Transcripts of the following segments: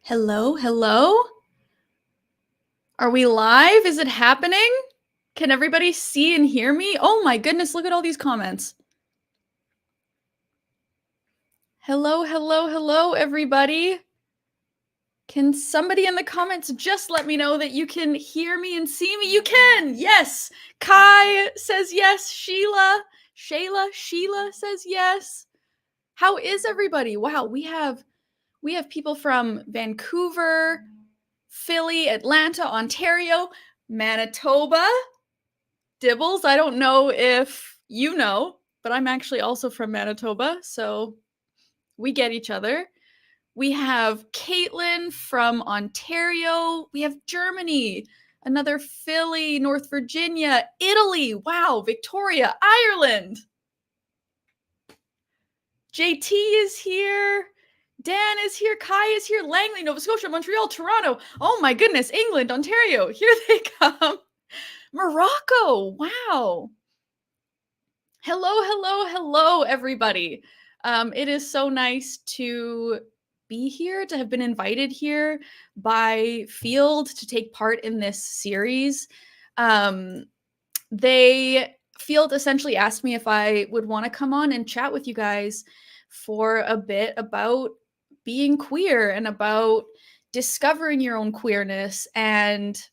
Hello, hello? Are we live? Is it happening? Can everybody see and hear me? Oh my goodness, look at all these comments. Hello, hello, hello, everybody. Can somebody in the comments just let me know that you can hear me and see me? You can, yes. Kai says yes. Sheila says yes. How is everybody? Wow, we have people from Vancouver, Philly, Atlanta, Ontario, Manitoba, Dibbles. I don't know if you know, but I'm actually also from Manitoba, so we get each other. We have Caitlin from Ontario. We have Germany, another Philly, North Virginia, Italy. Wow, Victoria, Ireland. JT is here. Dan is here. Kai is here. Langley, Nova Scotia, Montreal, Toronto. Oh my goodness, England, Ontario. Here they come. Morocco. Wow. Hello, hello, hello, everybody. It is so nice to be here, to have been invited here by Field to take part in this series. Field essentially asked me if I would want to come on and chat with you guys for a bit about being queer and about discovering your own queerness and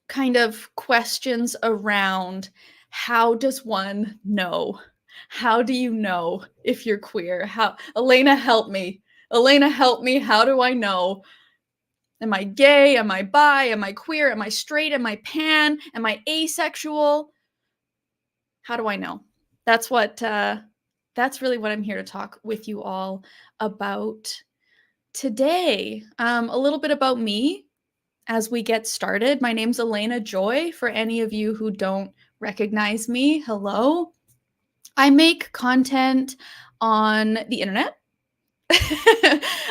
kind of questions around how does one know? How do you know if you're queer? Alayna, help me. Alayna, help me. How do I know? Am I gay? Am I bi? Am I queer? Am I straight? Am I pan? Am I asexual? How do I know? That's really what I'm here to talk with you all about today. A little bit about me as we get started. My name's Alayna Joy. For any of you who don't recognize me, hello. I make content on the internet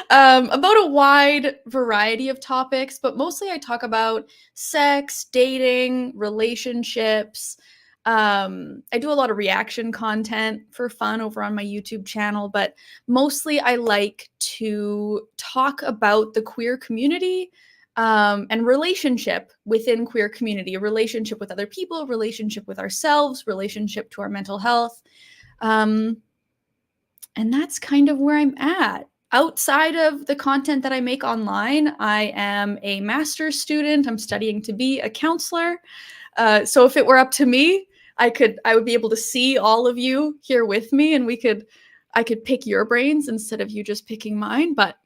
about a wide variety of topics, but mostly I talk about sex, dating, relationships. I do a lot of reaction content for fun over on my YouTube channel, but mostly I like to talk about the queer community and relationship within queer community, a relationship with other people, a relationship with ourselves, relationship to our mental health. And that's kind of where I'm at. Outside of the content that I make online, I am a master's student. I'm studying to be a counselor. So if it were up to me, I would be able to see all of you here with me, and I could pick your brains instead of you just picking mine. But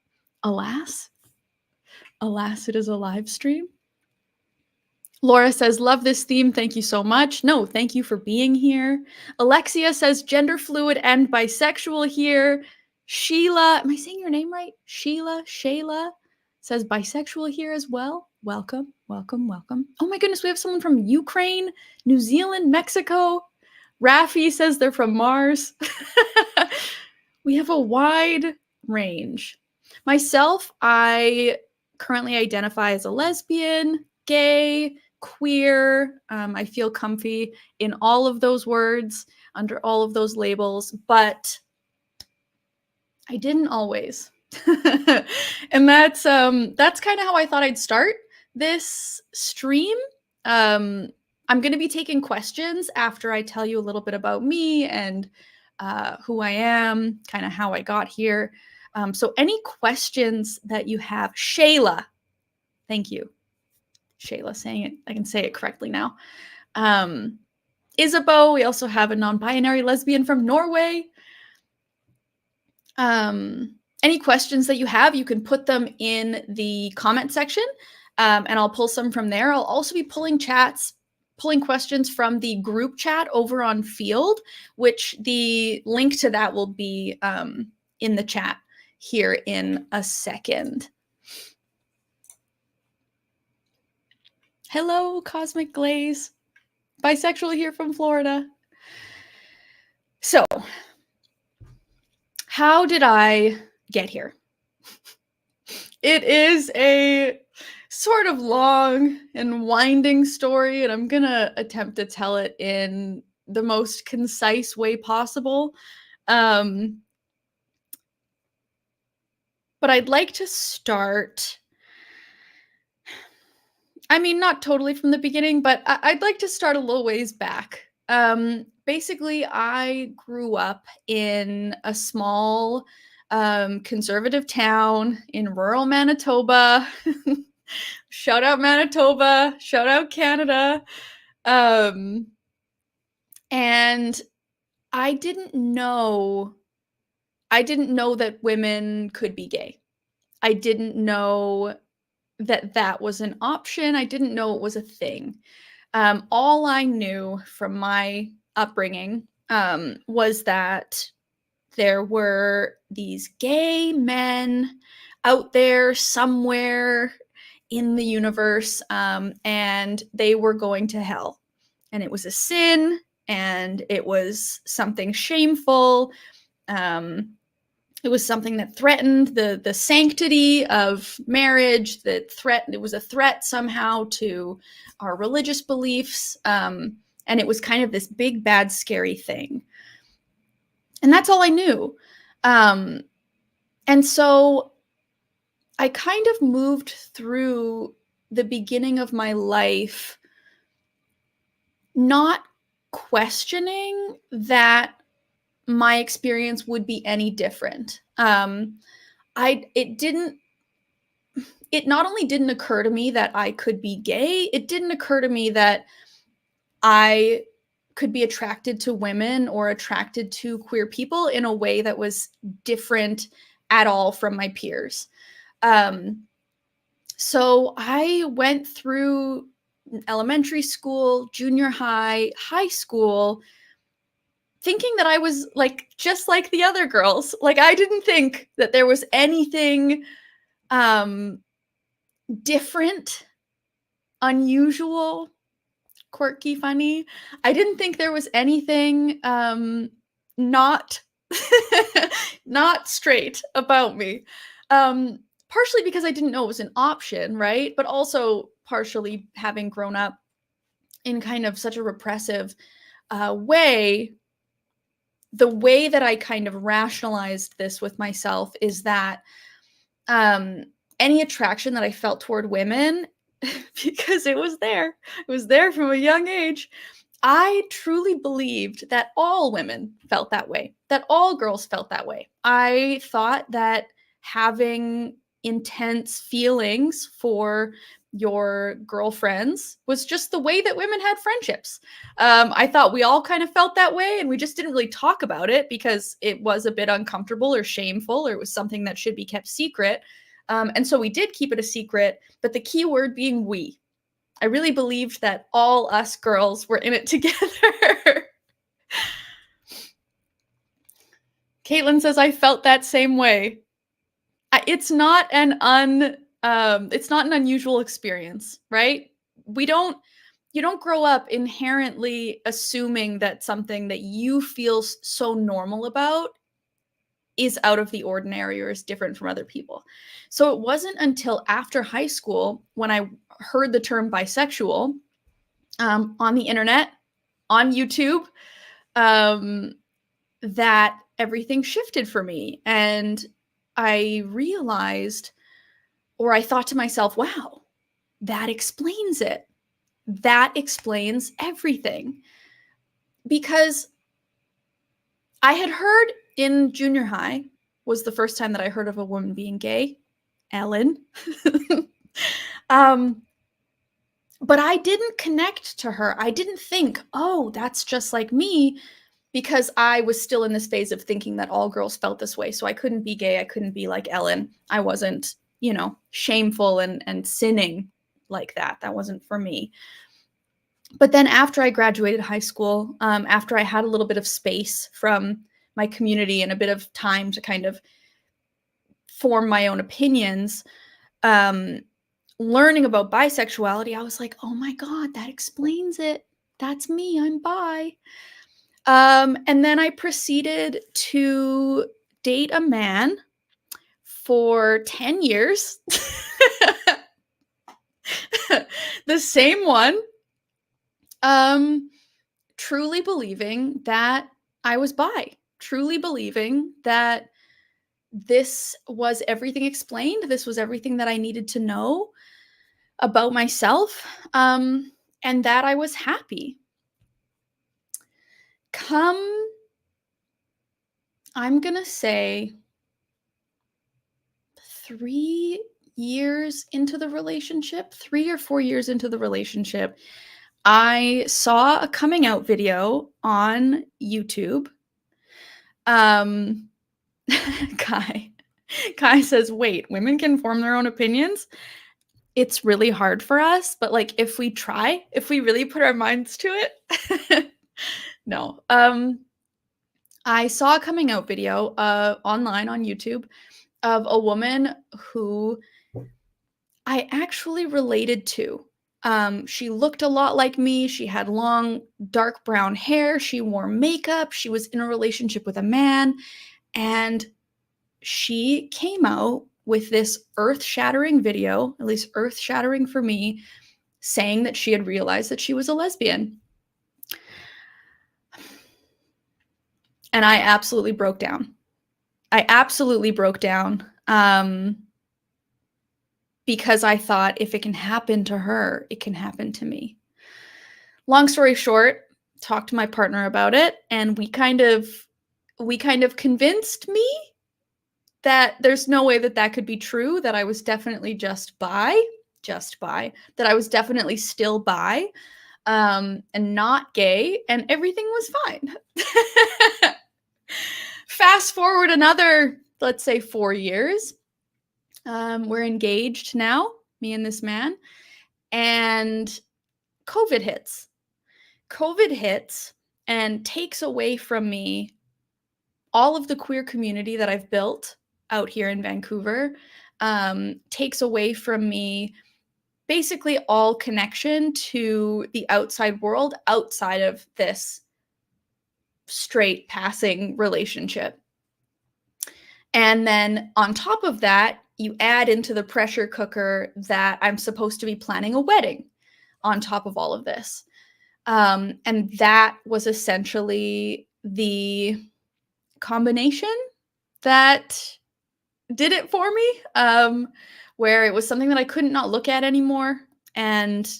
alas, it is a live stream. Laura says, love this theme. Thank you so much. No, thank you for being here. Alexia says, gender fluid and bisexual here. Sheila, am I saying your name right? Shayla says bisexual here as well. Welcome, welcome, welcome. Oh my goodness, we have someone from Ukraine, New Zealand, Mexico. Rafi says they're from Mars. We have a wide range. Myself, I currently identify as a lesbian, gay, queer. I feel comfy in all of those words, under all of those labels, but I didn't always. And that's kind of how I thought I'd start this stream. I'm going to be taking questions after I tell you a little bit about me and who I am, kind of how I got here. So any questions that you have, Shayla, thank you. Shayla saying it, I can say it correctly now. Isabeau, we also have a non-binary lesbian from Norway. Any questions that you have, you can put them in the comment section, and I'll pull some from there. I'll also be pulling questions from the group chat over on Field, which the link to that will be in the chat here in a second. Hello, Cosmic Glaze. Bisexual here from Florida. So, how did I get here? It is a sort of long and winding story, and I'm gonna attempt to tell it in the most concise way possible. but I'd like to start, I mean, not totally from the beginning, but I'd like to start a little ways back. Basically, I grew up in a small, conservative town in rural Manitoba. Shout out Manitoba, shout out Canada. Um, and I didn't know I didn't know that women could be gay. I didn't know that that was an option. I didn't know it was a thing. All I knew from my upbringing was that there were these gay men out there somewhere in the universe, and they were going to hell. And it was a sin, and it was something shameful. Um, it was something that threatened the sanctity of marriage. It was a threat somehow to our religious beliefs, and it was kind of this big, bad, scary thing. And that's all I knew. Um, and so I kind of moved through the beginning of my life not questioning that my experience would be any different. It not only didn't occur to me that I could be gay, it didn't occur to me that I could be attracted to women or attracted to queer people in a way that was different at all from my peers. Um, so I went through elementary school, junior high, high school, thinking that I was like just like the other girls. Like I didn't think that there was anything um different, unusual, quirky, funny. I didn't think there was anything not not straight about me. Partially because I didn't know it was an option, right? But also partially having grown up in kind of such a repressive way. The way that I kind of rationalized this with myself is that um, any attraction that I felt toward women, because it was there from a young age. I truly believed that all women felt that way, that all girls felt that way. I thought that having intense feelings for your girlfriends was just the way that women had friendships. I thought we all kind of felt that way, and we just didn't really talk about it because it was a bit uncomfortable or shameful, or it was something that should be kept secret. And so we did keep it a secret, but the key word being we. I really believed that all us girls were in it together. Caitlin says I felt that same way. It's not an unusual experience, right? We don't You don't grow up inherently assuming that something that you feel so normal about is out of the ordinary or is different from other people. So it wasn't until after high school when I heard the term bisexual on the internet, on YouTube, um, that everything shifted for me. And I realized, or I thought to myself, wow, that explains it. That explains everything. Because I had heard in junior high, was the first time that I heard of a woman being gay, Ellen. um, but I didn't connect to her. I didn't think, oh, that's just like me, because I was still in this phase of thinking that all girls felt this way. So I couldn't be gay. I couldn't be like Ellen. I wasn't, shameful and sinning like that. That wasn't for me. But then after I graduated high school, after I had a little bit of space from my community and a bit of time to kind of form my own opinions, learning about bisexuality, I was like, oh my God, that explains it. That's me. I'm bi. And then I proceeded to date a man for 10 years. The same one. Truly believing that I was bi, truly believing that this was everything explained. This was everything that I needed to know about myself, and that I was happy. Come, I'm gonna say 3 years into the relationship, 3 or 4 years into the relationship, I saw a coming out video on YouTube. Um, Kai, Kai says, "Wait, women can form their own opinions." It's really hard for us, but like if we try, if we really put our minds to it, no. I saw a coming out video online on YouTube of a woman who I actually related to. She looked a lot like me. She had long, dark brown hair. She wore makeup. She was in a relationship with a man. And she came out with this earth shattering video, at least earth shattering for me, saying that she had realized that she was a lesbian. And I absolutely broke down. I absolutely broke down. Because I thought if it can happen to her, it can happen to me. Long story short, talked to my partner about it, and we kind of convinced me that there's no way that that could be true, that I was definitely just bi, that I was definitely still bi, and not gay, and everything was fine. Fast forward another, let's say 4 years. We're engaged now, me and this man, and COVID hits. COVID hits and takes away from me all of the queer community that I've built out here in Vancouver, takes away from me basically all connection to the outside world outside of this straight passing relationship. And then on top of that, you add into the pressure cooker that I'm supposed to be planning a wedding on top of all of this. And that was essentially the combination that did it for me, where it was something that I couldn't not look at anymore. And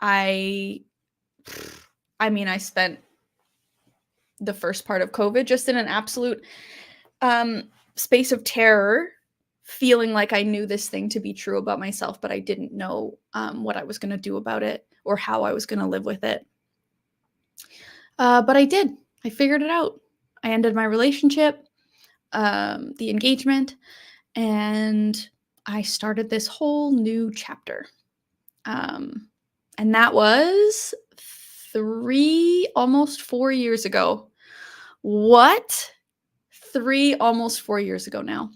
I mean, I spent the first part of COVID just in an absolute space of terror, feeling like I knew this thing to be true about myself, but I didn't know what I was going to do about it or how I was going to live with it. But I did. I figured it out. I ended my relationship, the engagement, and I started this whole new chapter. And that was almost 4 years ago. What? Almost 4 years ago now.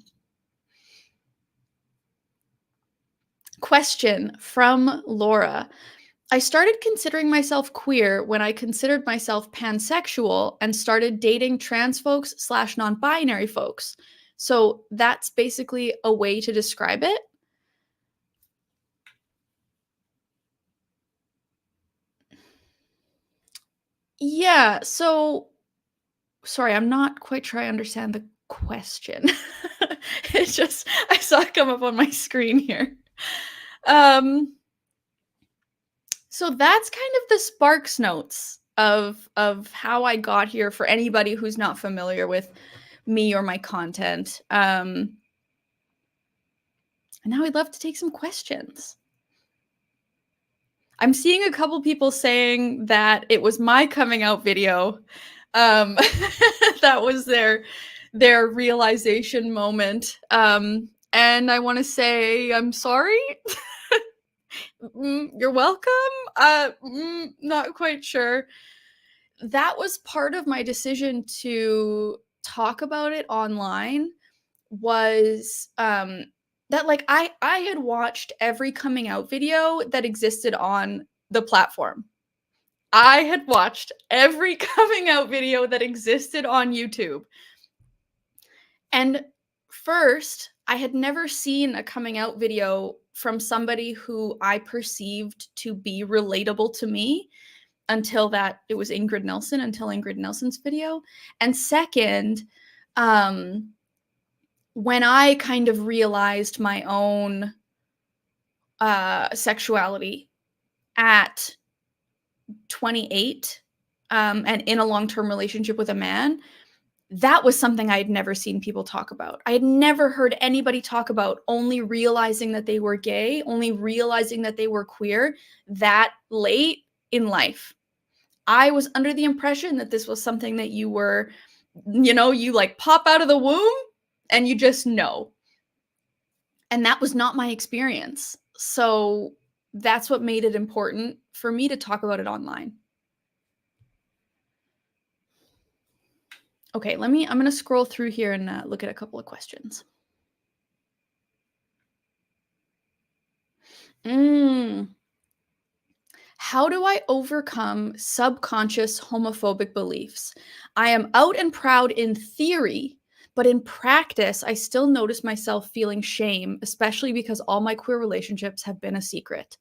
Question from Laura. I started considering myself queer when I considered myself pansexual and started dating trans folks / non-binary folks. So that's basically a way to describe it. Yeah, so sorry, I'm not quite sure I understand the question. It's just I saw it come up on my screen here. So that's kind of the Sparks Notes of how I got here for anybody who's not familiar with me or my content. And now I'd love to take some questions. I'm seeing a couple people saying that it was my coming out video. That was their realization moment. And I want to say I'm sorry. You're welcome. Not quite sure. That was part of my decision to talk about it online, was that like I had watched every coming out video that existed on the platform. I had watched every coming out video that existed on YouTube. And first, I had never seen a coming out video from somebody who I perceived to be relatable to me until it was Ingrid Nilsson, until Ingrid Nilsson's video. And second, when I kind of realized my own sexuality at 28, and in a long-term relationship with a man, that was something I had never seen people talk about. I had never heard anybody talk about only realizing that they were gay, only realizing that they were queer that late in life. I was under the impression that this was something that you were, you like pop out of the womb and you just know. And that was not my experience. So that's what made it important for me to talk about it online. Okay, I'm going to scroll through here and look at a couple of questions. How do I overcome subconscious homophobic beliefs? I am out and proud in theory, but in practice, I still notice myself feeling shame, especially because all my queer relationships have been a secret.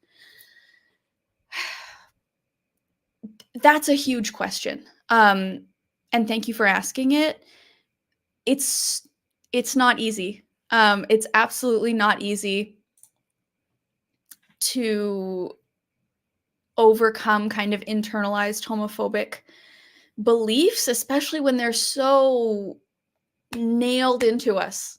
That's a huge question. And thank you for asking it. It's not easy. It's absolutely not easy to overcome kind of internalized homophobic beliefs, especially when they're so nailed into us,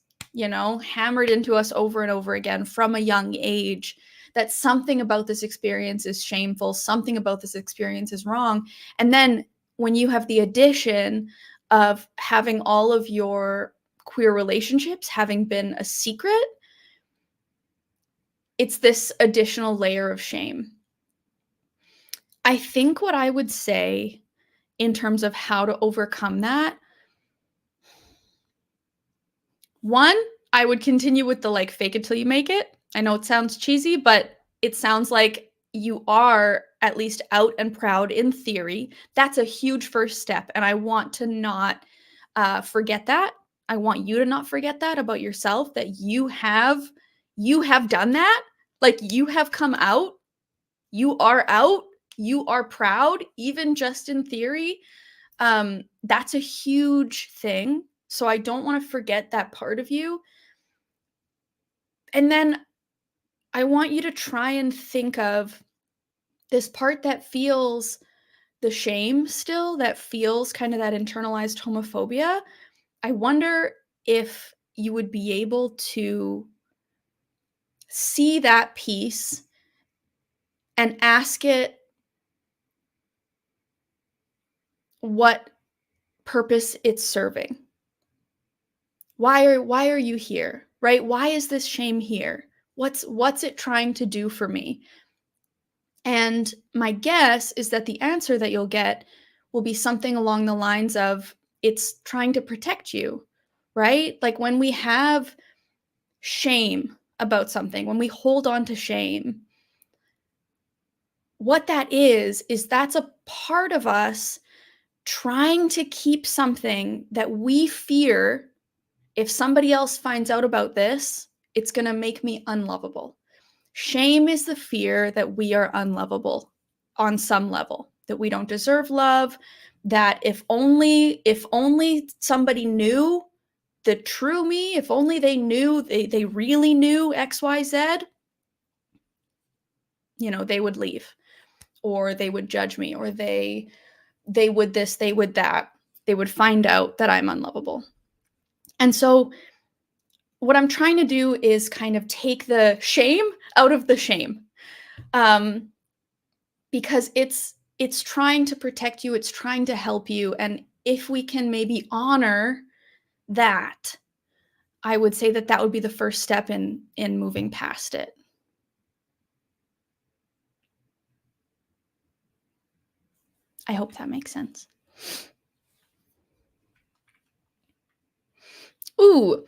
hammered into us over and over again from a young age, that something about this experience is shameful, something about this experience is wrong. And then when you have the addition of having all of your queer relationships having been a secret, it's this additional layer of shame. I think what I would say in terms of how to overcome that, one, I would continue with the like fake it till you make it. I know it sounds cheesy, but it sounds like you are at least out and proud in theory. That's a huge first step. And I want to not forget that. I want you to not forget that about yourself, that you have done that. Like, you have come out, you are proud, even just in theory. That's a huge thing. So I don't want to forget that part of you. And then I want you to try and think of this part that feels the shame still, that feels kind of that internalized homophobia. I wonder if you would be able to see that piece and ask it what purpose it's serving. Why are you here? Right? Why is this shame here? What's it trying to do for me? And my guess is that the answer that you'll get will be something along the lines of, it's trying to protect you, right? Like, when we have shame about something, when we hold on to shame, what that is that's a part of us trying to keep something that we fear, if somebody else finds out about this, it's going to make me unlovable. Shame is the fear that we are unlovable on some level, that we don't deserve love, that if only somebody knew the true me, if only they knew, they really knew XYZ, they would leave, or they would judge me, or they would this, they would that. They would find out that I'm unlovable. And so what I'm trying to do is kind of take the shame out of the shame. Because it's trying to protect you, it's trying to help you, and if we can maybe honor that, I would say that would be the first step in moving past it. I hope that makes sense. Ooh,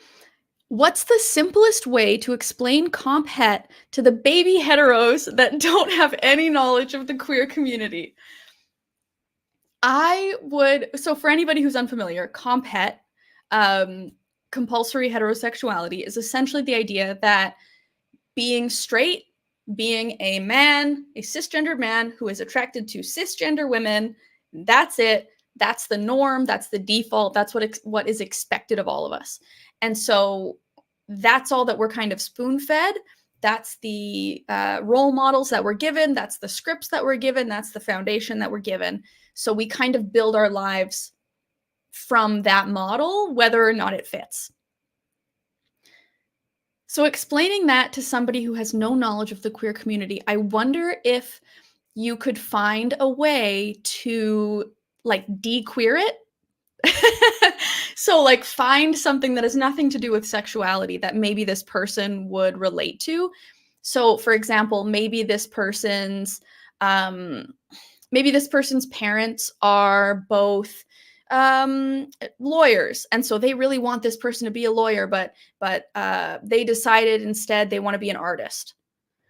what's the simplest way to explain comp het to the baby heteros that don't have any knowledge of the queer community? So for anybody who's unfamiliar, comp het, compulsory heterosexuality, is essentially the idea that being straight, being a cisgendered man who is attracted to cisgender women, that's it. That's the norm, that's the default, that's what is expected of all of us. And so that's all that we're kind of spoon-fed. That's the role models that we're given, that's the scripts that we're given, that's the foundation that we're given. So we kind of build our lives from that model, whether or not it fits. So explaining that to somebody who has no knowledge of the queer community, I wonder if you could find a way to like de-queer it. So like find something that has nothing to do with sexuality that maybe this person would relate to. So for example, um maybe this person's parents are both lawyers, and so they really want this person to be a lawyer, but they decided instead they want to be an artist,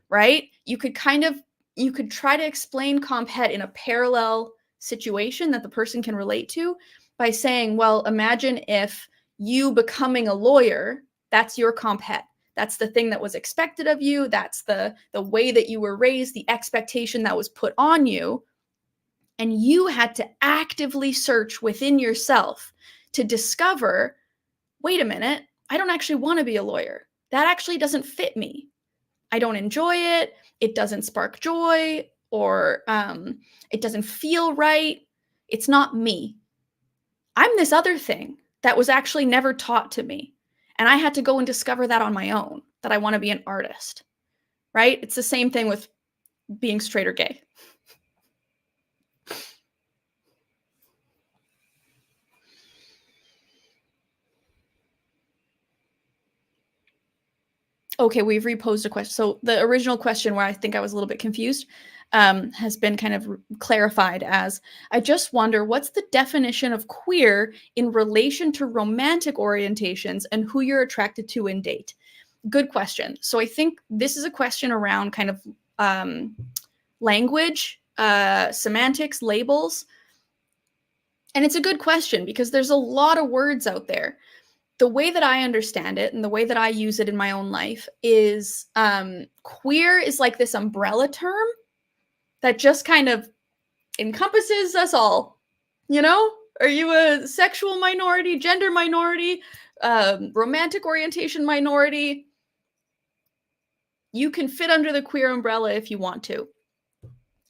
right? You could try to explain comp het in a parallel situation that the person can relate to by saying, well, imagine if you becoming a lawyer, that's your comp het. That's the thing that was expected of you. That's the way that you were raised, the expectation that was put on you. And you had to actively search within yourself to discover, wait a minute, I don't actually want to be a lawyer. That actually doesn't fit me. I don't enjoy it. It doesn't spark joy, or it doesn't feel right. It's not me. I'm this other thing that was actually never taught to me. And I had to go and discover that on my own, that I want to be an artist, right? It's the same thing with being straight or gay. Okay, we've reposed a question. So the original question, where I think I was a little bit confused, has been kind of clarified as, I just wonder, what's the definition of queer in relation to romantic orientations and who you're attracted to in date? Good question. So I think this is a question around kind of language, semantics, labels. And it's a good question because there's a lot of words out there. The way that I understand it and the way that I use it in my own life is queer is like this umbrella term that just kind of encompasses us all. You know, are you a sexual minority, gender minority, romantic orientation minority? You can fit under the queer umbrella if you want to.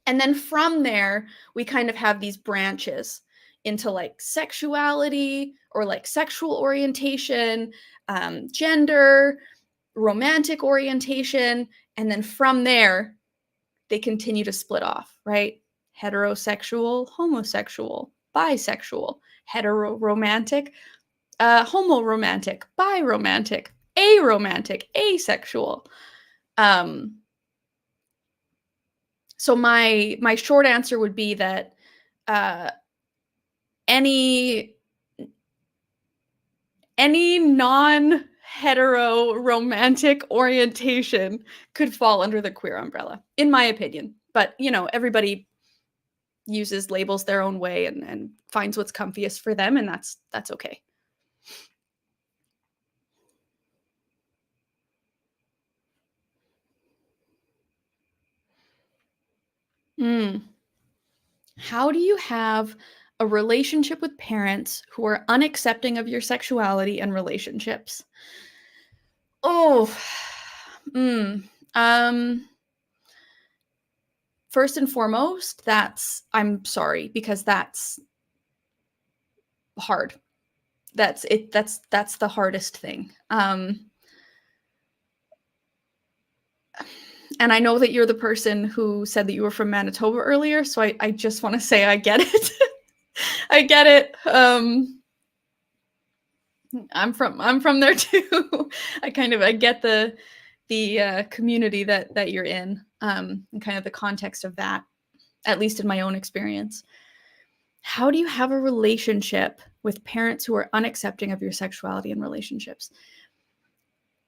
And then from there, we kind of have these branches into like sexuality or like sexual orientation, gender, romantic orientation. And then from there, they continue to split off, right? Heterosexual, homosexual, bisexual, hetero-romantic, homo-romantic, bi-romantic, aromantic, asexual. So my short answer would be that uh, any non-hetero romantic orientation could fall under the queer umbrella, in my opinion. But you know, everybody uses labels their own way and finds what's comfiest for them, and that's okay. Mm. How do you have a relationship with parents who are unaccepting of your sexuality and relationships? Oh, mm, um, first and foremost, I'm sorry, because that's hard. That's it. That's the hardest thing. And I know that you're the person who said that you were from Manitoba earlier, so I just want to say I get it. I get it. I'm from there too. I get the community that you're in, and kind of the context of that, at least in my own experience. How do you have a relationship with parents who are unaccepting of your sexuality and relationships?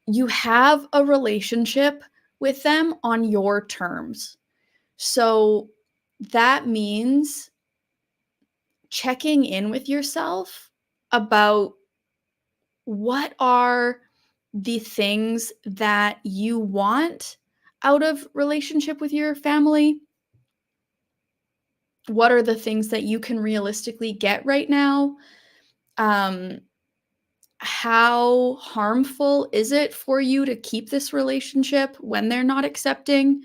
You have a relationship with them on your terms. So that means checking in with yourself about what are the things that you want out of relationship with your family, What are the things that you can realistically get right now? Um, how harmful is it for you to keep this relationship when they're not accepting?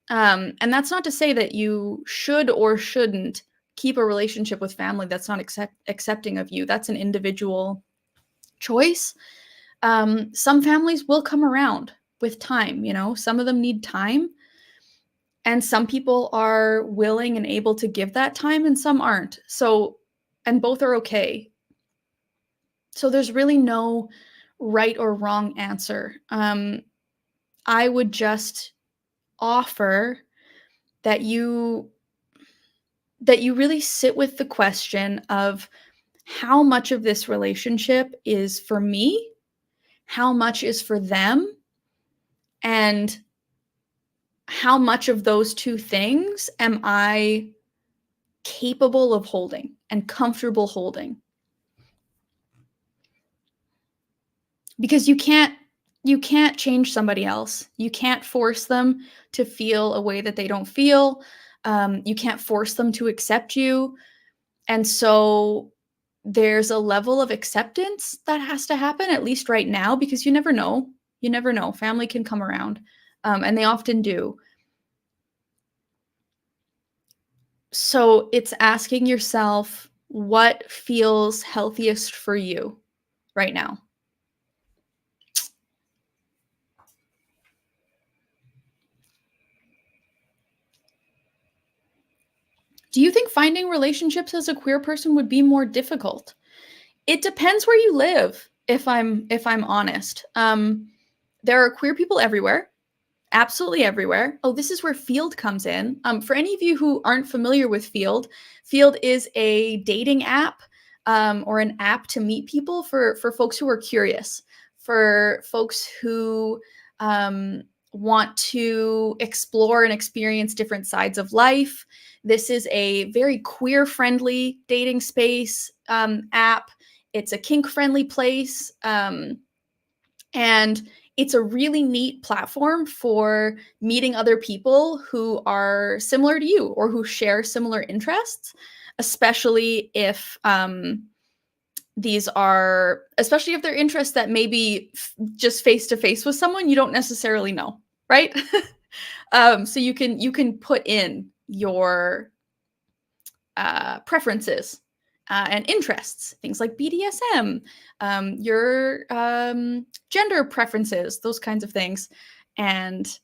And that's not to say that you should or shouldn't keep a relationship with family that's not accepting of you. That's an individual choice. Some families will come around with time, you know, some of them need time. And some people are willing and able to give that time, and some aren't. So, and both are okay. So, there's really no right or wrong answer. I would just offer that you really sit with the question of how much of this relationship is for me, how much is for them, and how much of those two things am I capable of holding and comfortable holding? Because you can't change somebody else. You can't force them to feel a way that they don't feel. You can't force them to accept you. And so there's a level of acceptance that has to happen, at least right now, because you never know. You never know. Family can come around, and they often do. So it's asking yourself what feels healthiest for you right now. Do you think finding relationships as a queer person would be more difficult? It depends where you live, if I'm honest. There are queer people everywhere. Absolutely everywhere. Oh, this is where Field comes in. For any of you who aren't familiar with Field, Field is a dating app, or an app to meet people for folks who are curious, for folks who want to explore and experience different sides of life. This is a very queer-friendly dating space app. It's a kink-friendly place. And it's a really neat platform for meeting other people who are similar to you or who share similar interests, especially if especially if they're interests that maybe just face to face with someone you don't necessarily know, right? So you can put in your preferences and interests, things like BDSM, your gender preferences, those kinds of things, and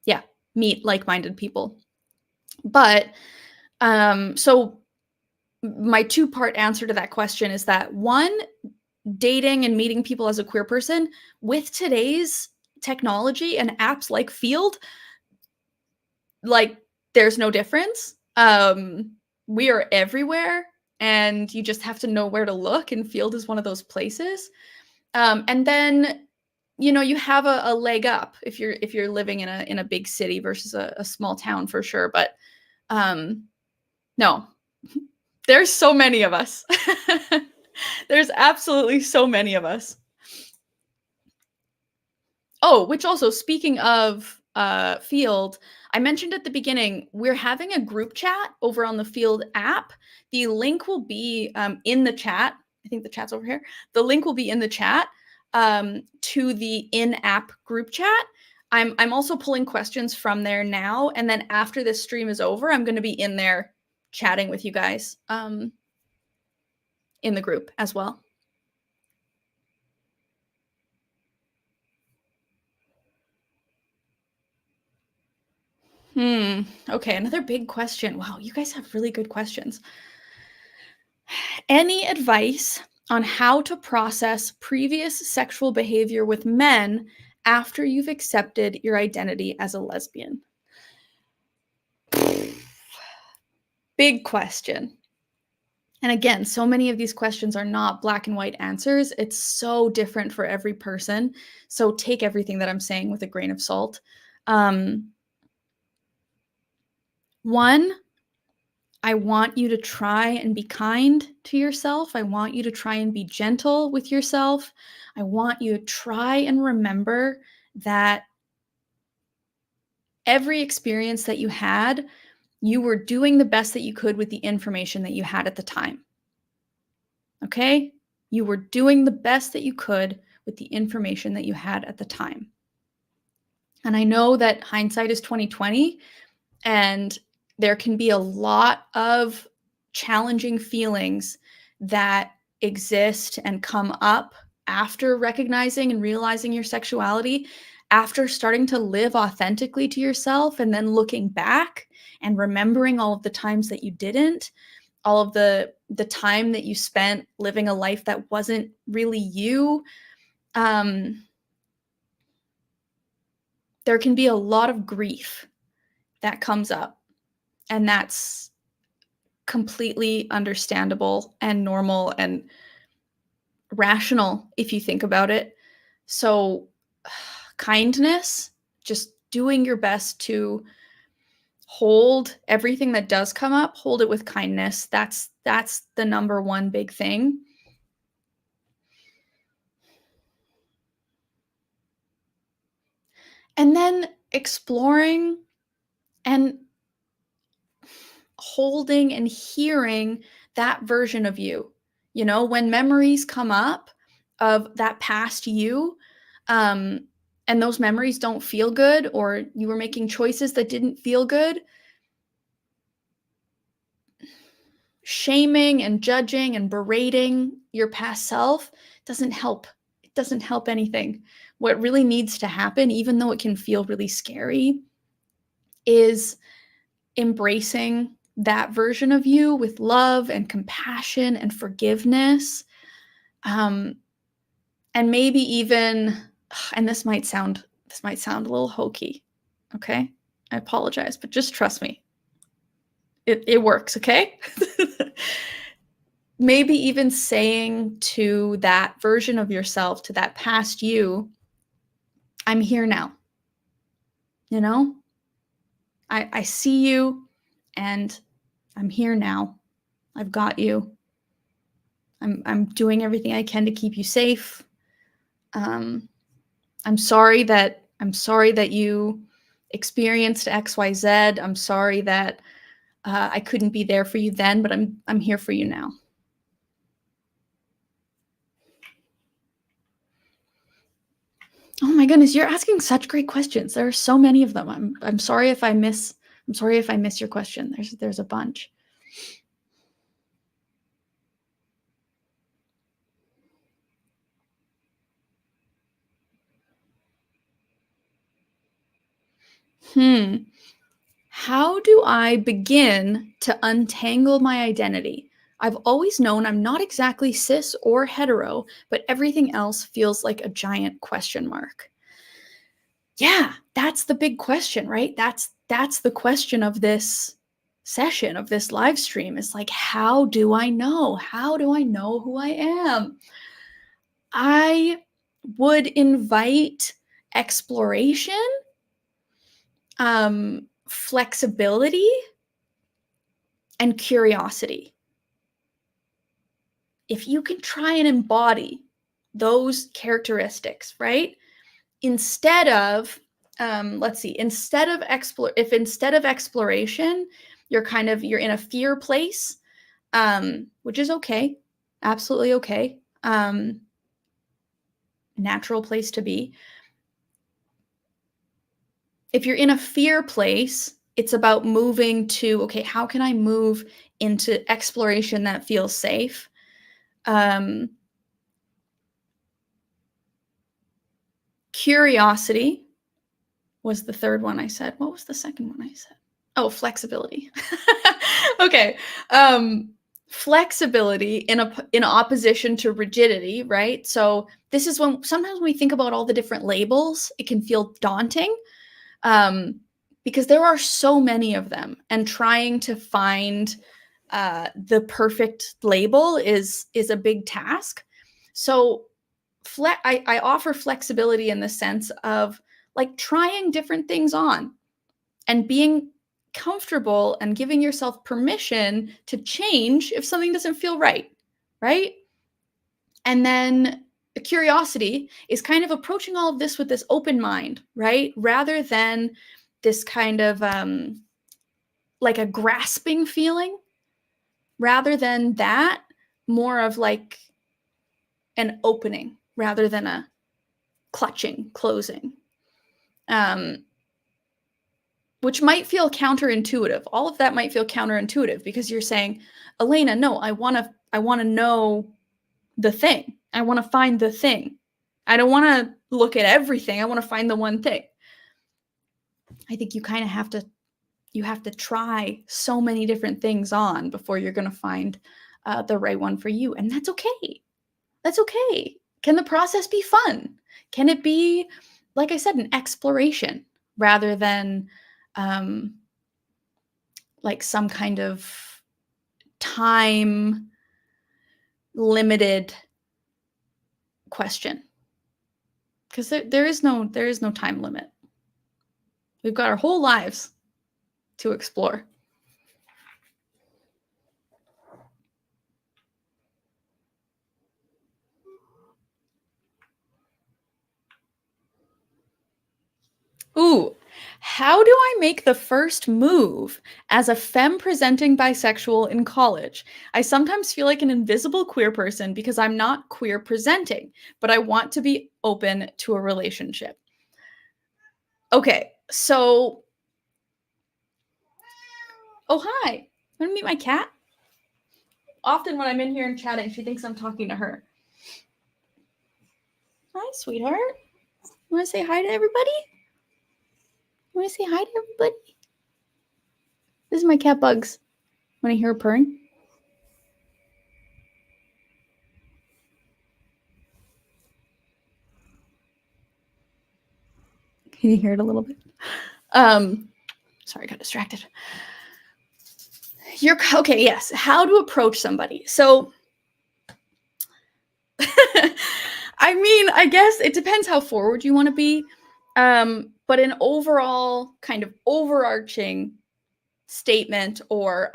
yeah, meet like-minded people. But so my two-part answer to that question is that one, dating and meeting people as a queer person with today's technology and apps like Field, like, there's no difference. We are everywhere, and you just have to know where to look, and Field is one of those places. And then, you know, you have a leg up if you're living in a big city versus a small town for sure. But no, there's so many of us. There's absolutely so many of us. Oh, which also, speaking of Field, I mentioned at the beginning, we're having a group chat over on the Field app. The link will be in the chat. I think the chat's over here. The link will be in the chat to the in-app group chat. I'm also pulling questions from there now, and then after this stream is over, I'm going to be in there chatting with you guys in the group as well. Okay, another big question. Wow, you guys have really good questions. Any advice on how to process previous sexual behavior with men after you've accepted your identity as a lesbian? Big question. And again, so many of these questions are not black and white answers. It's so different for every person. So take everything that I'm saying with a grain of salt. One, I want you to try and be kind to yourself. I want you to try and be gentle with yourself. I want you to try and remember that every experience that you had, You were doing the best that you could with the information that you had at the time. Okay? You were doing the best that you could with the information that you had at the time. And I know that hindsight is 2020, and there can be a lot of challenging feelings that exist and come up after recognizing and realizing your sexuality, after starting to live authentically to yourself, and then looking back and remembering all of the times that you didn't, all of the time that you spent living a life that wasn't really you. um, there can be a lot of grief that comes up, and that's completely understandable and normal and rational if you think about it. So, kindness, just doing your best to hold everything that does come up, hold it with kindness. That's the number one big thing. And then exploring and holding and hearing that version of you. You know, when memories come up of that past you, um, and those memories don't feel good, or you were making choices that didn't feel good, shaming and judging and berating your past self doesn't help. It doesn't help anything. What really needs to happen, even though it can feel really scary, is embracing that version of you with love and compassion and forgiveness. Um, and maybe even, and this might sound a little hokey, okay? I apologize, but just trust me. It works, okay? Maybe even saying to that version of yourself, to that past you, I'm here now. You know? I see you, and I'm here now. I've got you. I'm doing everything I can to keep you safe. Um, I'm sorry that you experienced XYZ. I'm sorry that I couldn't be there for you then, but I'm here for you now. Oh my goodness, you're asking such great questions. There are so many of them. I'm sorry if I miss your question. There's a bunch. Hmm. How do I begin to untangle my identity? I've always known I'm not exactly cis or hetero, but everything else feels like a giant question mark. Yeah, that's the big question, right? That's the question of this session, of this live stream. Is like, how do I know? How do I know who I am? I would invite exploration, flexibility, and curiosity. If you can try and embody those characteristics, right? Instead of, let's see, instead of exploration, you're in a fear place, which is okay, absolutely okay, natural place to be. If you're in a fear place, it's about moving to, okay, how can I move into exploration that feels safe? Um, Curiosity was the third one I said. What was the second one I said? Oh, flexibility. Okay. Um, Flexibility in opposition to rigidity, right? So this is when sometimes when we think about all the different labels, it can feel daunting, um, because there are so many of them, and trying to find the perfect label is a big task. So I offer flexibility in the sense of like trying different things on and being comfortable and giving yourself permission to change if something doesn't feel right, right? And then the curiosity is kind of approaching all of this with this open mind, right? Rather than this kind of like a grasping feeling rather than that, more of like an opening rather than a clutching, closing. Which might feel counterintuitive. All of that might feel counterintuitive because you're saying, Alayna, no, I want to know the thing. I want to find the thing. I don't want to look at everything. I want to find the one thing. I think you kind of have to try so many different things on before you're going to find the right one for you. And that's okay. That's okay. Can the process be fun? Can it be, like I said, an exploration rather than like some kind of time limited question? Because there is no time limit. We've got our whole lives to explore. Ooh, how do I make the first move as a femme presenting bisexual in college? I sometimes feel like an invisible queer person because I'm not queer presenting, but I want to be open to a relationship. Okay, so. Oh, hi. Want to meet my cat? Often when I'm in here and chatting, she thinks I'm talking to her. Hi, sweetheart. You want to say hi to everybody? You want to say hi to everybody? This is my cat Bugs. Want to hear her purring? Can you hear it a little bit? Sorry, I got distracted. You're okay. Yes. How to approach somebody. So, I mean, I guess it depends how forward you want to be. But an overall kind of overarching statement or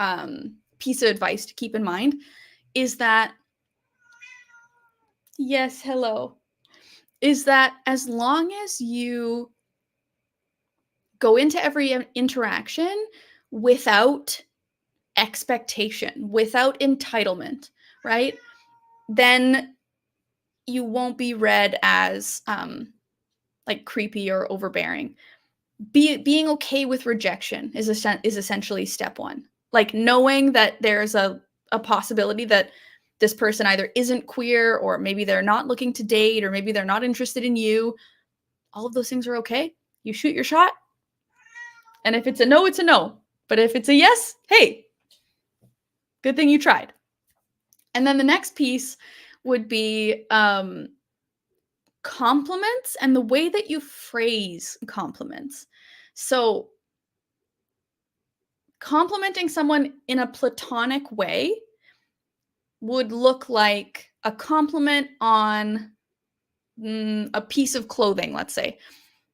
piece of advice to keep in mind is that, yes, hello, is that as long as you go into every interaction without expectation, without entitlement, right? Then you won't be read as like creepy or overbearing. Being okay with rejection is essentially step one. Like knowing that there's a possibility that this person either isn't queer or maybe they're not looking to date or maybe they're not interested in you. All of those things are okay. You shoot your shot. And if it's a no, it's a no. But if it's a yes, hey, good thing you tried. And then the next piece would be compliments and the way that you phrase compliments. So complimenting someone in a platonic way would look like a compliment on a piece of clothing, let's say.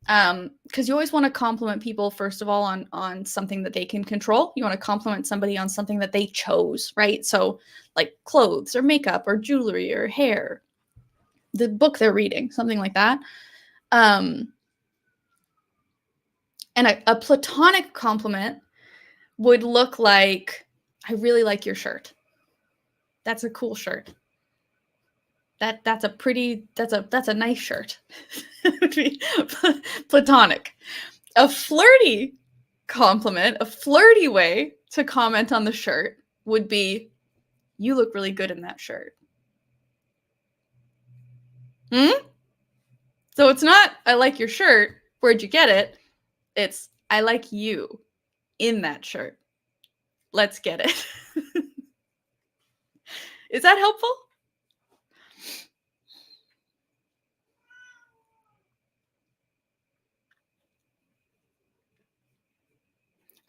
Because you always want to compliment people, first of all, on something that they can control. You want to compliment somebody on something that they chose, right? So like clothes or makeup or jewelry or hair, the book they're reading, something like that. And a platonic compliment would look like, I really like your shirt. That's a cool shirt. That's a nice shirt. Platonic. A flirty compliment, a flirty way to comment on the shirt would be, you look really good in that shirt. So it's not, I like your shirt, where'd you get it? It's, I like you in that shirt. Let's get it. Is that helpful?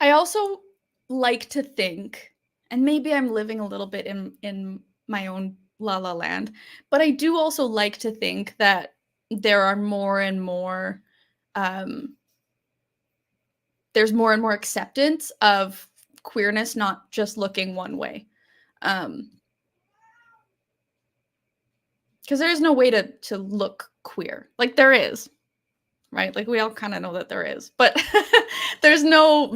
I also like to think, and maybe I'm living a little bit in my own la la land, but I do also like to think that there are more and more there's more and more acceptance of queerness not just looking one way. Because there's no way to look queer. Like there is. right? Like we all kind of know that there is, but there's no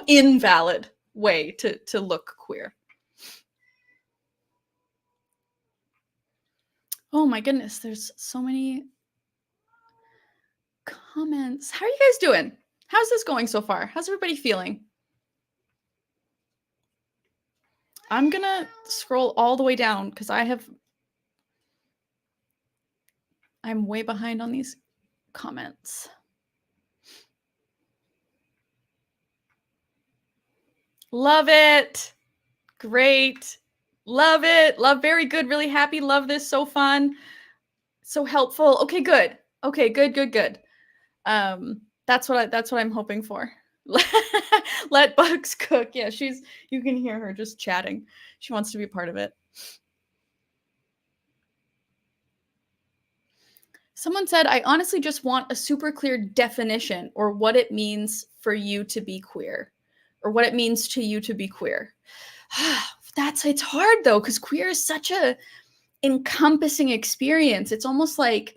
invalid way to look queer. Oh my goodness, there's so many comments. How are you guys doing? How's this going so far? How's everybody feeling? I'm gonna scroll all the way down because I'm way behind on these comments. Love it. Great. Love it. Love, very good. Really happy. Love this. So fun. So helpful. Okay, good. Okay, good, good, good. That's what I'm hoping for. Let Bugs cook. Yeah, you can hear her just chatting. She wants to be part of it. Someone said, I honestly just want a super clear definition or what it means for you to be queer, or what it means to you to be queer. It's hard though, because queer is such a encompassing experience. It's almost like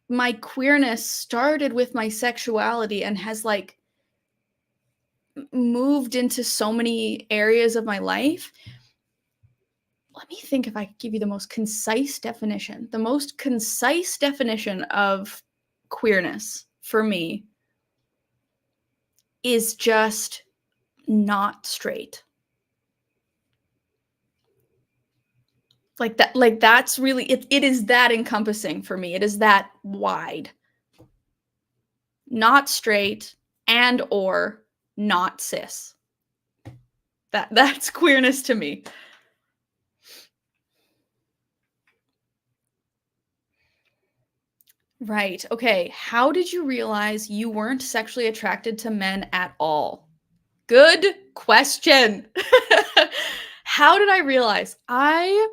my queerness started with my sexuality and has like moved into so many areas of my life. Let me think if I could give you the most concise definition. The most concise definition of queerness for me is just not straight. Like that's really it is that encompassing for me. It is that wide. Not straight and or not cis. That's queerness to me. Right. Okay. How did you realize you weren't sexually attracted to men at all? Good question. How did I realize? I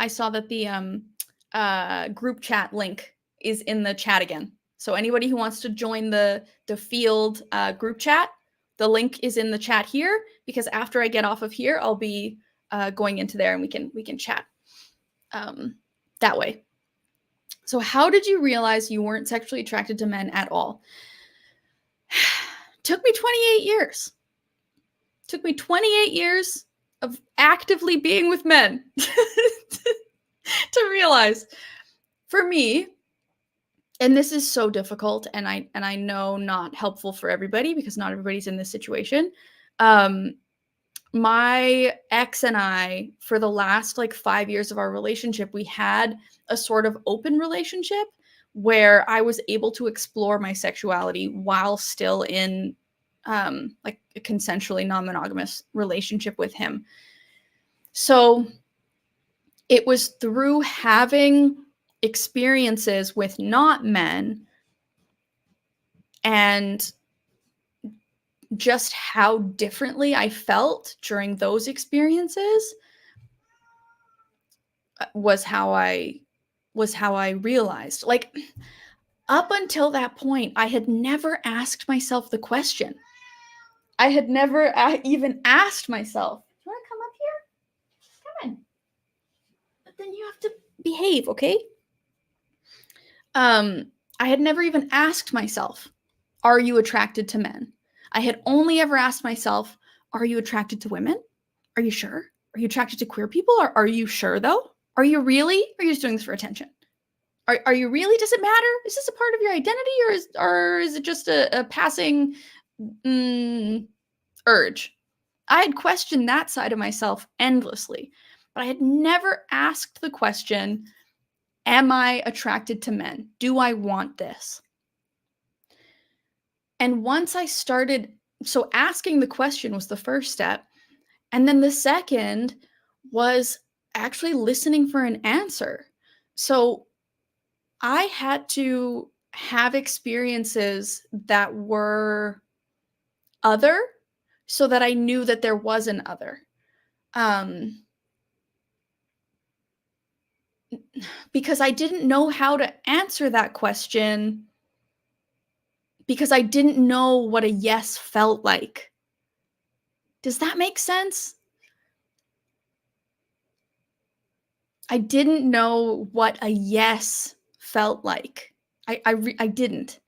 saw that the group chat link is in the chat again. So anybody who wants to join the field group chat, the link is in the chat here, because after I get off of here, I'll be going into there and we can chat that way. So how did you realize you weren't sexually attracted to men at all? Took me 28 years. Took me 28 years of actively being with men to realize. For me, and this is so difficult, and I know not helpful for everybody because not everybody's in this situation. My ex and I, for the last like 5 years of our relationship, we had a sort of open relationship where I was able to explore my sexuality while still in like a consensually non-monogamous relationship with him. So it was through having experiences with not men and just how differently I felt during those experiences was how I realized. Like up until that point, I had never asked myself the question. I had never even asked myself, "Do you want to come up here? Come on." But then you have to behave, okay? I had never even asked myself, "Are you attracted to men?" I had only ever asked myself, "Are you attracted to women? Are you sure? Are you attracted to queer people? Or are you sure though? Are you really? Or are you just doing this for attention? Are you really? Does it matter? Is this a part of your identity, or is it just a passing urge?" I had questioned that side of myself endlessly, but I had never asked the question, am I attracted to men? Do I want this? And once I started, so asking the question was the first step. And then the second was actually listening for an answer. So I had to have experiences that were other so that I knew that there was an other. Because I didn't know how to answer that question because I didn't know what a yes felt like. Does that make sense? I didn't know what a yes felt like. I didn't.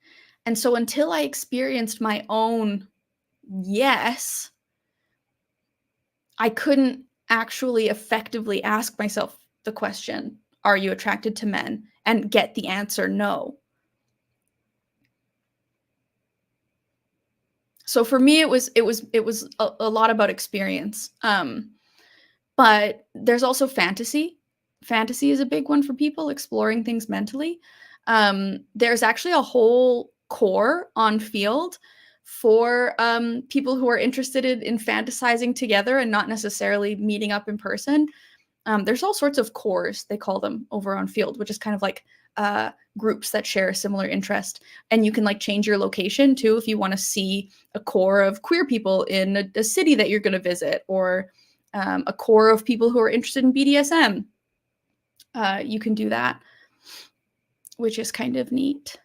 And so until I experienced my own yes, I couldn't actually effectively ask myself the question, "Are you attracted to men?" and get the answer, "No." So for me, it was a lot about experience. But there's also fantasy. Fantasy is a big one for people exploring things mentally. There's actually a whole core on Field for people who are interested in fantasizing together and not necessarily meeting up in person. There's all sorts of cores, they call them, over on Field, which is kind of like groups that share a similar interest. And you can like change your location too if you want to see a core of queer people in a city that you're going to visit, or a core of people who are interested in BDSM. You can do that, which is kind of neat.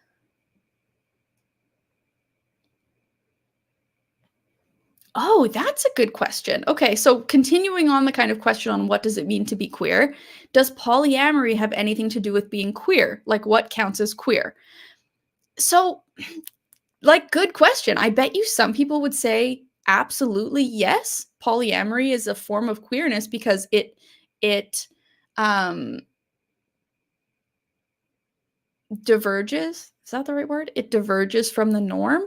Oh, that's a good question. Okay, so continuing on the kind of question on what does it mean to be queer, does polyamory have anything to do with being queer? Like, what counts as queer? So, like, good question. I bet you some people would say absolutely yes. Polyamory is a form of queerness because it um diverges. Is that the right word? It diverges from the norm.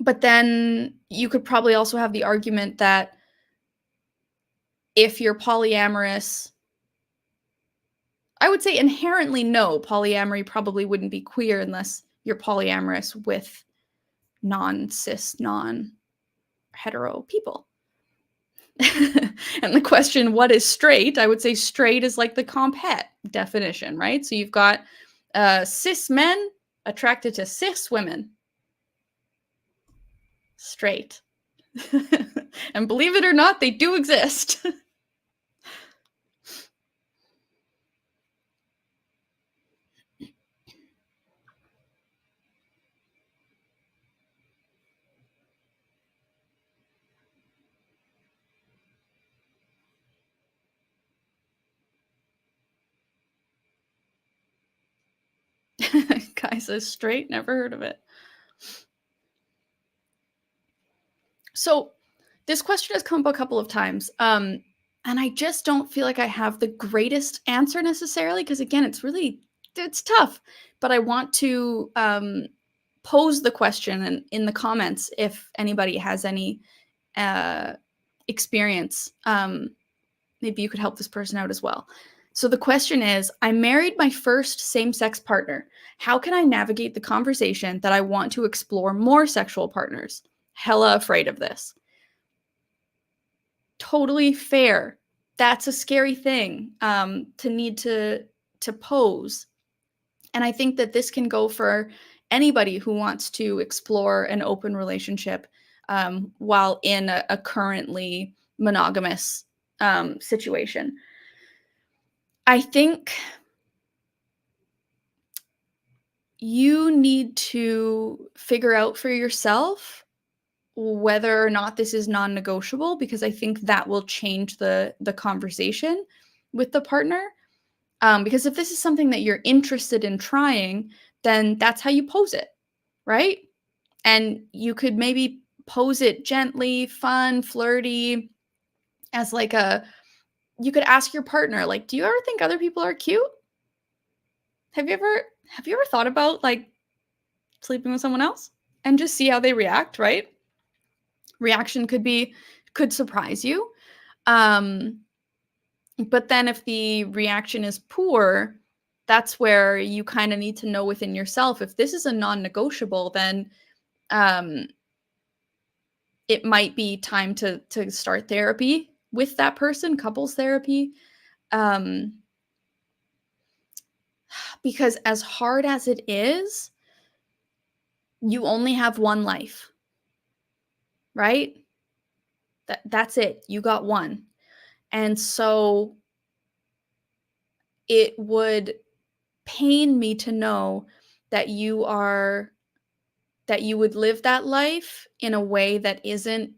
But then you could probably also have the argument that if you're polyamorous, I would say inherently no, polyamory probably wouldn't be queer unless you're polyamorous with non-cis, non-hetero people. And the question, what is straight? I would say straight is like the comp het definition, right? So you've got cis men attracted to cis women. Straight. And believe it or not, they do exist. Guy says straight, never heard of it. So this question has come up a couple of times. And I just don't feel like I have the greatest answer necessarily, because again, it's tough. But I want to pose the question in the comments if anybody has any uh, experience. Maybe you could help this person out as well. So the question is, I married my first same-sex partner. How can I navigate the conversation that I want to explore more sexual partners? Hella afraid of this. Totally fair. That's a scary thing to need to pose. And I think that this can go for anybody who wants to explore an open relationship while in a currently monogamous situation. I think you need to figure out for yourself whether or not this is non-negotiable, because I think that will change the conversation with the partner. Because if this is something that you're interested in trying, then that's how you pose it, right? And you could maybe pose it gently, fun, flirty, as like you could ask your partner, like, do you ever think other people are cute? Have you ever thought about like sleeping with someone else? And just see how they react, right? Reaction could surprise you. Um, but then if the reaction is poor, that's where you kind of need to know within yourself, if this is a non-negotiable, then um, it might be time to start therapy with that person, couples therapy. Um, because as hard as it is, you only have one life, right? That's it. You got one. And so it would pain me to know that you would live that life in a way that isn't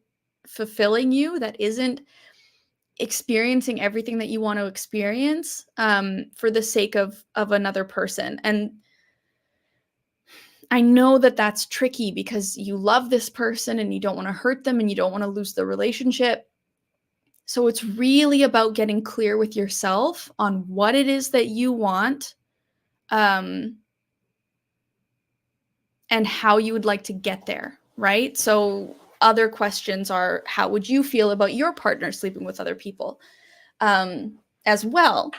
fulfilling you, that isn't experiencing everything that you want to experience for the sake of another person. And I know that that's tricky because you love this person and you don't want to hurt them and you don't want to lose the relationship. So it's really about getting clear with yourself on what it is that you want, and how you would like to get there, right? So other questions are, how would you feel about your partner sleeping with other people, as well?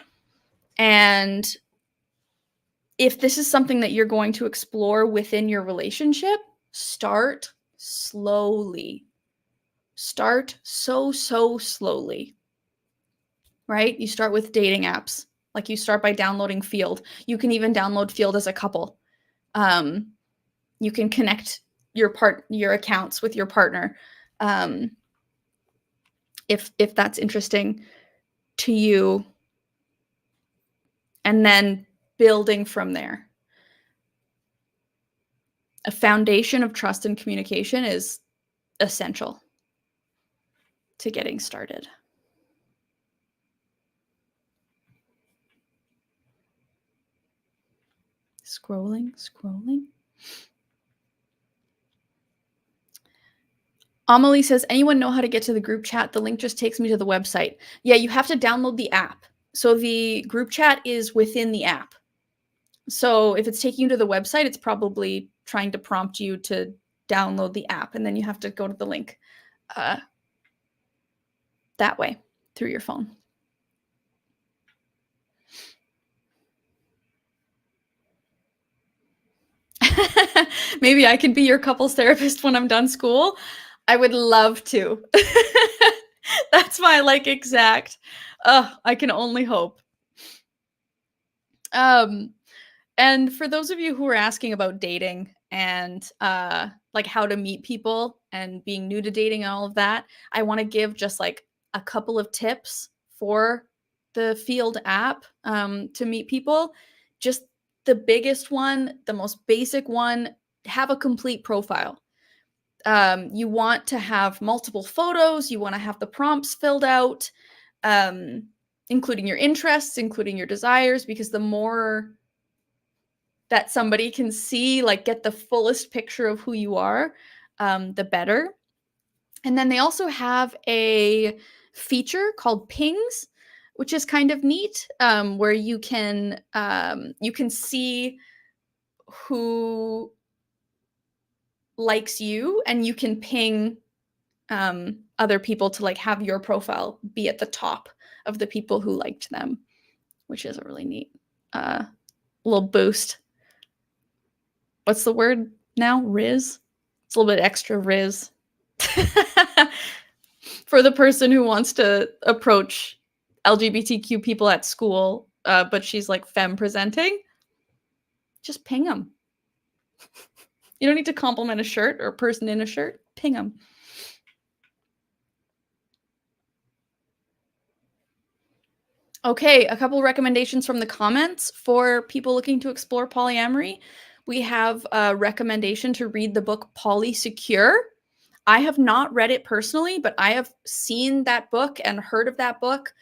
And if this is something that you're going to explore within your relationship, start slowly. Start so slowly, right? You start with dating apps. Like you start by downloading Field. You can even download Field as a couple. You can connect your accounts with your partner, if that's interesting to you, and then building from there. A foundation of trust and communication is essential to getting started. Scrolling. Amelie says, anyone know how to get to the group chat? The link just takes me to the website. Yeah, you have to download the app. So the group chat is within the app. So if it's taking you to the website, it's probably trying to prompt you to download the app, and then you have to go to the link that way through your phone. Maybe I could be your couples therapist when I'm done school. I would love to. That's my exact. I can only hope. And for those of you who are asking about dating and how to meet people and being new to dating and all of that, I want to give just a couple of tips for the Field app to meet people. Just the biggest one, the most basic one, have a complete profile. You want to have multiple photos. You want to have the prompts filled out, including your interests, including your desires, because the more that somebody can see, get the fullest picture of who you are, the better. And then they also have a feature called pings, which is kind of neat, where you can see who likes you, and you can ping other people to have your profile be at the top of the people who liked them, which is a really neat little boost. What's the word now? Riz? It's a little bit extra riz. For the person who wants to approach LGBTQ people at school, but she's femme presenting, just ping them. You don't need to compliment a shirt or a person in a shirt. Ping them. Okay, a couple recommendations from the comments for people looking to explore polyamory. We have a recommendation to read the book Polysecure. I have not read it personally, but I have seen that book and heard of that book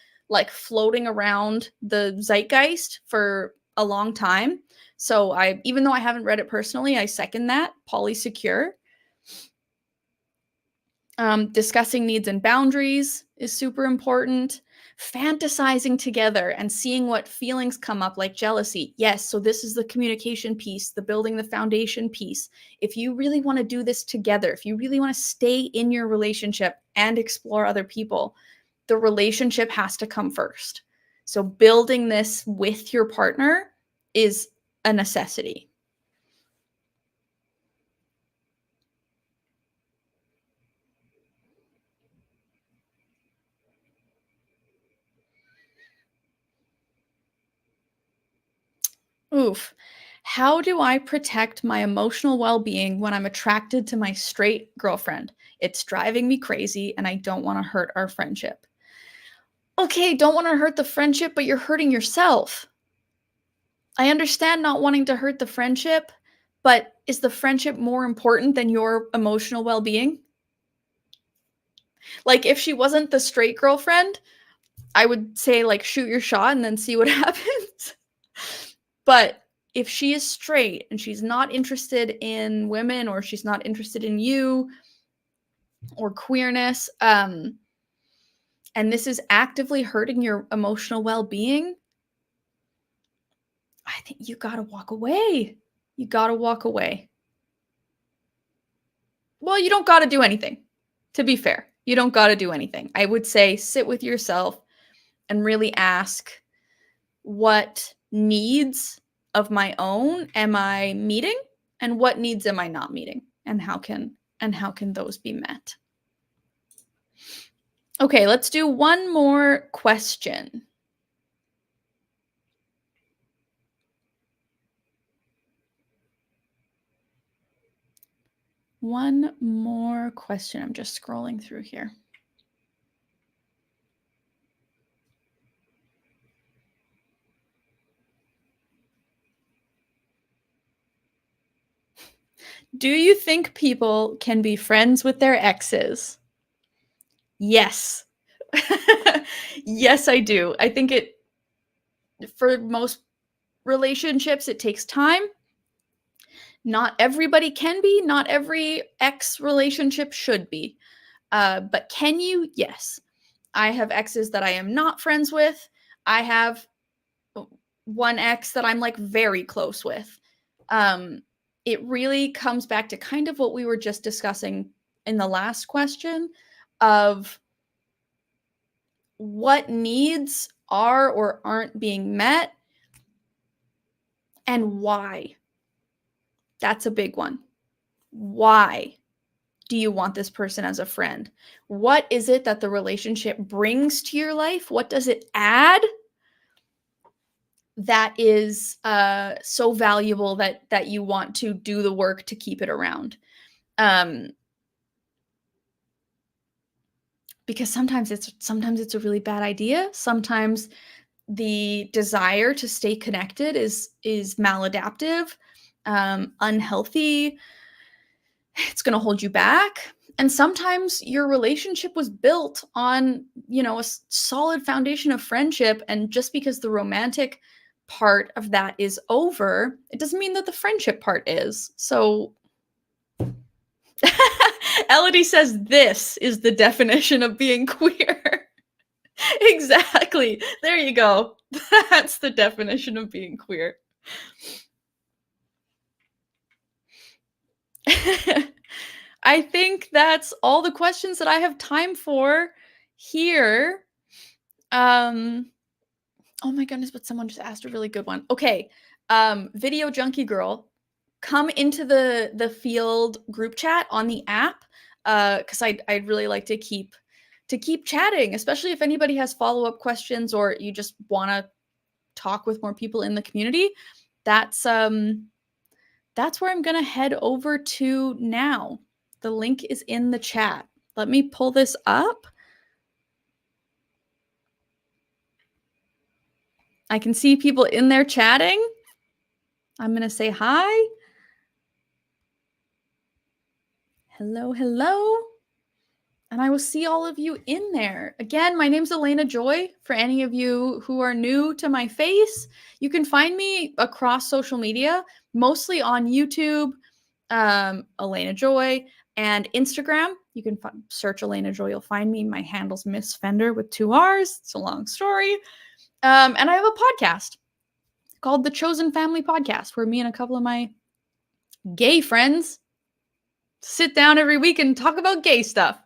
floating around the zeitgeist for a long time. So even though I haven't read it personally, I second that. Polysecure. Discussing needs and boundaries is super important. Fantasizing together and seeing what feelings come up, like jealousy. Yes, so this is the communication piece, the building the foundation piece. If you really want to do this together, if you really want to stay in your relationship and explore other people, the relationship has to come first. So building this with your partner is a necessity. Oof. How do I protect my emotional well-being when I'm attracted to my straight girlfriend? It's driving me crazy and I don't want to hurt our friendship. Okay, don't want to hurt the friendship, but you're hurting yourself. I understand not wanting to hurt the friendship, but is the friendship more important than your emotional well-being? If she wasn't the straight girlfriend, I would say, like, shoot your shot and then see what happens. But if she is straight and she's not interested in women, or she's not interested in you or queerness, and this is actively hurting your emotional well-being, I think you gotta walk away. You gotta walk away. Well, you don't gotta do anything, to be fair. You don't gotta do anything. I would say sit with yourself and really ask, what needs of my own am I meeting, and what needs am I not meeting, and how can those be met? Okay, let's do one more question. One more question. I'm just scrolling through here. Do you think people can be friends with their exes? Yes. Yes, I do. I think for most relationships, it takes time. Not everybody can be, not every ex relationship should be. But can you? Yes. I have exes that I am not friends with. I have one ex that I'm like very close with. It really comes back to kind of what we were just discussing in the last question of what needs are or aren't being met and why. That's a big one. Why do you want this person as a friend? What is it that the relationship brings to your life? What does it add that is so valuable that you want to do the work to keep it around? Because sometimes it's a really bad idea. Sometimes the desire to stay connected is maladaptive, unhealthy. It's going to hold you back. And sometimes your relationship was built on, a solid foundation of friendship, and just because the romantic part of that is over, it doesn't mean that the friendship part is. So Elodie says this is the definition of being queer. Exactly. There you go. That's the definition of being queer. I think that's all the questions that I have time for here. Oh my goodness, but someone just asked a really good one. Okay. Video Junkie Girl, come into the field group chat on the app, because I'd really like to keep chatting, especially if anybody has follow-up questions or you just want to talk with more people in the community. That's where I'm gonna head over to now. The link is in the chat. Let me pull this up. I can see people in there chatting. I'm gonna say hi. Hello, hello. And I will see all of you in there. Again, my name's Alayna Joy. For any of you who are new to my face, you can find me across social media, mostly on YouTube, Alayna Joy, and Instagram. You can search Alayna Joy. You'll find me. My handle's Miss Fender with 2 R's. It's a long story. And I have a podcast called The Chosen Family Podcast, where me and a couple of my gay friends sit down every week and talk about gay stuff.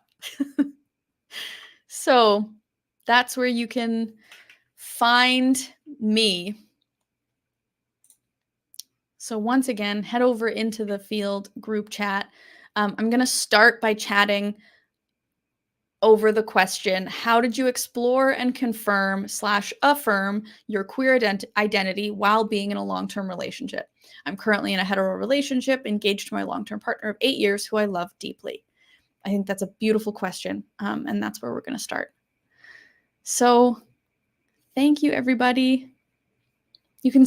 So that's where you can find me. So once again, head over into the field group chat. I'm going to start by chatting over the question, how did you explore and confirm/affirm your queer identity while being in a long-term relationship? I'm currently in a hetero relationship, engaged to my long-term partner of 8 years who I love deeply. I think that's a beautiful question, and that's where we're going to start. So thank you, everybody. You can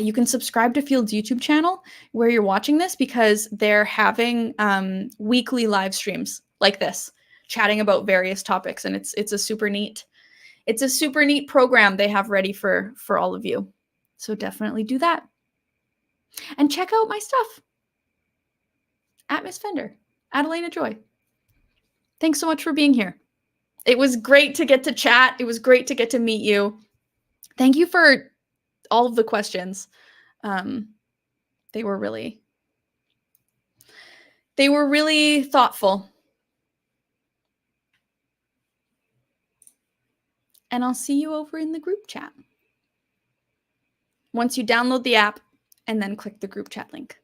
you can subscribe to Field's YouTube channel where you're watching this, because they're having weekly live streams like this, chatting about various topics, and it's a super neat It's a super neat program they have ready for all of you. So definitely do that. And check out my stuff at Miss Fender, at Alayna Joy. Thanks so much for being here. It was great to get to chat. It was great to get to meet you. Thank you for all of the questions. They were really thoughtful. And I'll see you over in the group chat once you download the app and then click the group chat link.